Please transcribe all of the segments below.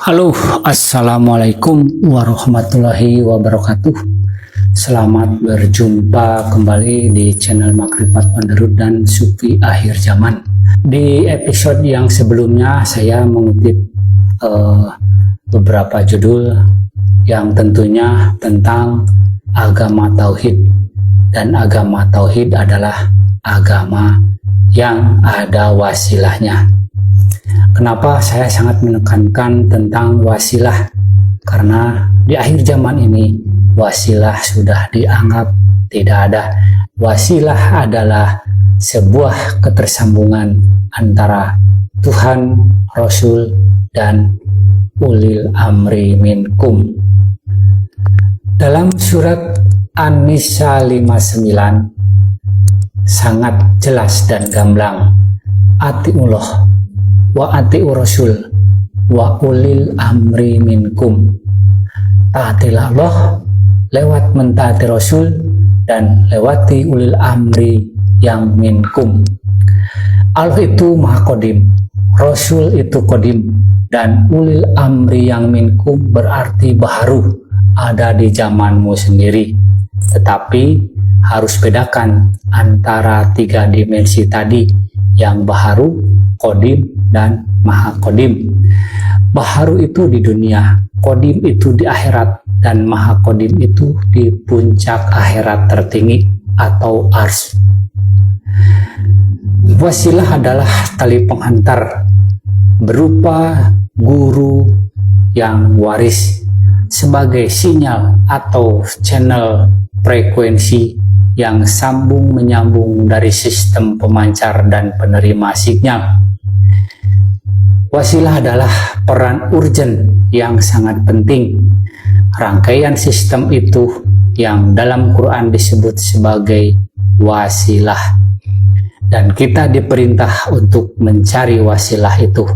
Halo, assalamualaikum warahmatullahi wabarakatuh. Selamat berjumpa kembali di channel Makrifat Underwood dan Sufi Akhir Zaman. Di episode yang sebelumnya saya mengutip beberapa judul yang tentunya tentang agama tauhid, dan agama tauhid adalah agama yang ada wasilahnya. Kenapa saya sangat menekankan tentang wasilah? Karena di akhir zaman ini wasilah sudah dianggap tidak ada. Wasilah adalah sebuah ketersambungan antara Tuhan, Rasul, dan ulil amri minkum. Dalam surat An-Nisa 59 sangat jelas dan gamblang, atiullah wa ati'ur rasul wa ulil amri minkum. Taatilah Allah lewat mentaati Rasul dan lewati ulil amri yang minkum. Allah itu maha kodim, Rasul itu kodim, dan ulil amri yang minkum berarti baharu, ada di zamanmu sendiri. Tetapi harus bedakan antara tiga dimensi tadi, yang baharu, kodim, dan maha kodim. Baharu itu di dunia, kodim itu di akhirat, dan maha kodim itu di puncak akhirat tertinggi atau ars. Wasilah adalah tali penghantar berupa guru yang waris sebagai sinyal atau channel frekuensi yang sambung menyambung dari sistem pemancar dan penerima sinyal. Wasilah adalah peran urgen yang sangat penting. Rangkaian sistem itu yang dalam Quran disebut sebagai wasilah. Dan kita diperintah untuk mencari wasilah itu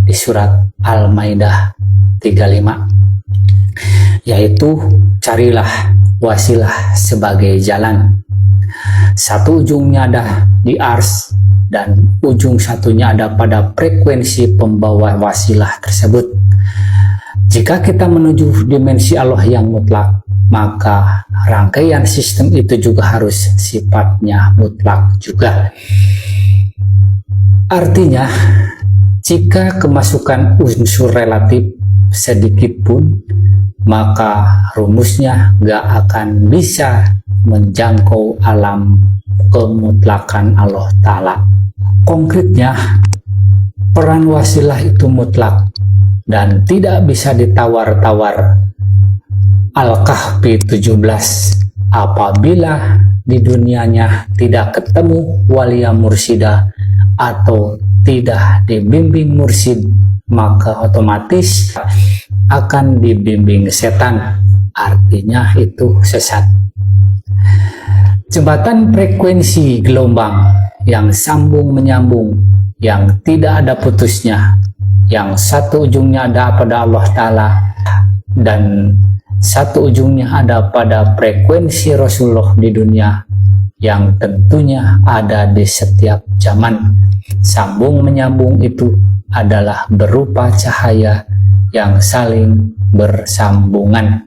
di surat Al-Maidah 35. Yaitu carilah wasilah sebagai jalan. Satu ujungnya ada di ars, dan ujung satunya ada pada frekuensi pembawa wasilah tersebut. Jika kita menuju dimensi Allah yang mutlak, maka rangkaian sistem itu juga harus sifatnya mutlak juga. Artinya, jika kemasukan unsur relatif sedikit pun, maka rumusnya gak akan bisa menjangkau alam kemutlakan Allah Ta'ala. Konkretnya, peran wasilah itu mutlak dan tidak bisa ditawar-tawar. Al-Kahfi 17, apabila di dunianya tidak ketemu walia mursida atau tidak dibimbing mursid, maka otomatis akan dibimbing setan, artinya itu sesat. Jembatan frekuensi gelombang yang sambung menyambung, yang tidak ada putusnya, yang satu ujungnya ada pada Allah Ta'ala dan satu ujungnya ada pada frekuensi Rasulullah di dunia, yang tentunya ada di setiap zaman. Sambung menyambung itu adalah berupa cahaya yang saling bersambungan.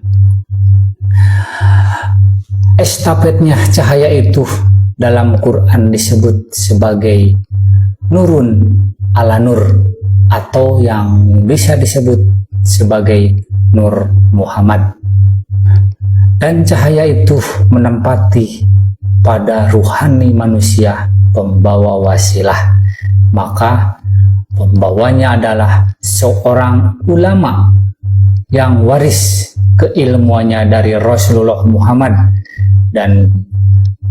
Estafetnya cahaya itu dalam Quran disebut sebagai nurun ala nur, atau yang bisa disebut sebagai Nur Muhammad. Dan cahaya itu menempati pada ruhani manusia pembawa wasilah. Maka pembawanya adalah seorang ulama yang waris keilmuannya dari Rasulullah Muhammad, dan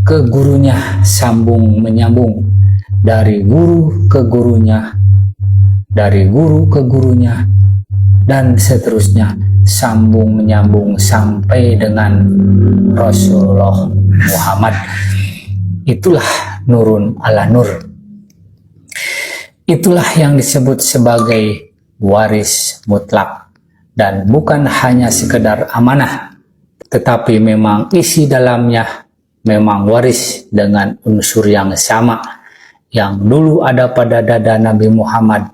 ke gurunya sambung menyambung, dari guru ke gurunya, dari guru ke gurunya, dan seterusnya sambung menyambung sampai dengan Rasulullah Muhammad. Itulah nurun ala nur. Itulah yang disebut sebagai waris mutlak, dan bukan hanya sekedar amanah, tetapi memang isi dalamnya memang waris dengan unsur yang sama, yang dulu ada pada dada Nabi Muhammad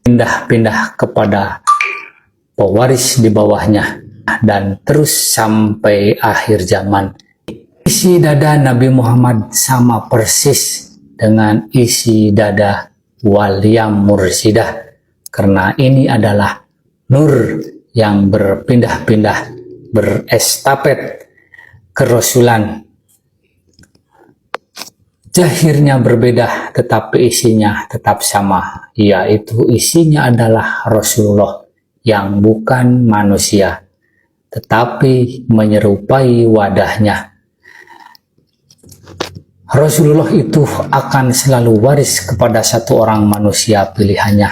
pindah-pindah kepada pewaris di bawahnya, dan terus sampai akhir zaman. Isi dada Nabi Muhammad sama persis dengan isi dada Waliyah Mursidah, karena ini adalah nur yang berpindah-pindah, berestafet kerasulan. Zahirnya berbeda tetapi isinya tetap sama, yaitu isinya adalah Rasulullah yang bukan manusia tetapi menyerupai wadahnya. Rasulullah itu akan selalu waris kepada satu orang manusia pilihannya,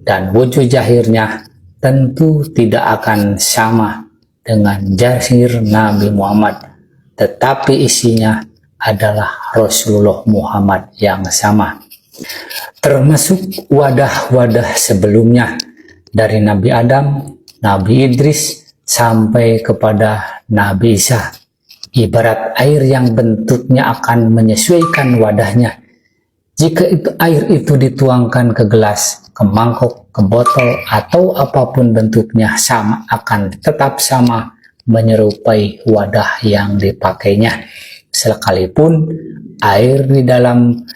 dan wujud zahirnya tentu tidak akan sama dengan zahir Nabi Muhammad, tetapi isinya adalah Rasulullah Muhammad yang sama. Termasuk wadah-wadah sebelumnya, dari Nabi Adam, Nabi Idris, sampai kepada Nabi Isa. Ibarat air yang bentuknya akan menyesuaikan wadahnya. Jika air itu dituangkan ke gelas, ke mangkok, ke botol, atau apapun bentuknya, sama akan tetap sama menyerupai wadah yang dipakainya. Sekalipun air di dalam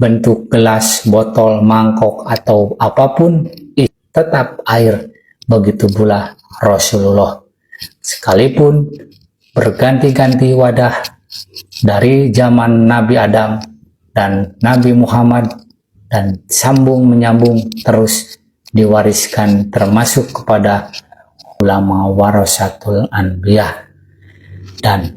bentuk gelas, botol, mangkok, atau apapun tetap air. Begitu pula Rasulullah. Sekalipun berganti-ganti wadah dari zaman Nabi Adam dan Nabi Muhammad, dan sambung menyambung terus diwariskan, termasuk kepada ulama warasatul anbiya, dan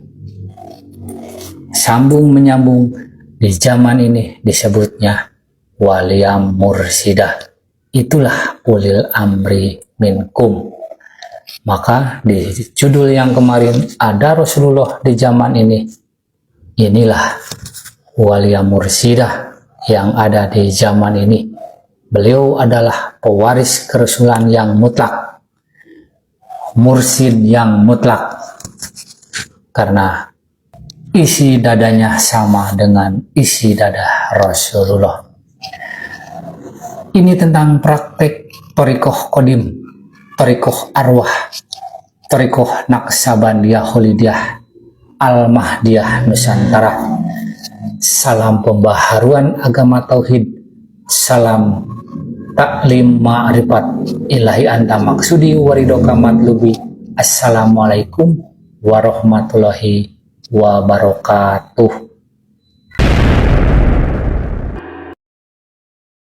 sambung menyambung di zaman ini disebutnya Waliyah Mursidah. Itulah ulil amri minkum. Maka di judul yang kemarin ada Rasulullah di zaman ini. Inilah Waliyah Mursidah yang ada di zaman ini. Beliau adalah pewaris kerasulan yang mutlak, mursid yang mutlak, karena isi dadanya sama dengan isi dada Rasulullah. Ini tentang praktek Thariqah Qadim, Thariqah Arwah, Thariqah Naqsabandiyah Kholidiyah Al-Mahdiyah Nusantara. Salam pembaharuan agama tauhid, salam taklim ma'rifat, ilahi anta maksudi waridoka matlubi. Assalamualaikum warahmatullahi wabarakatuh.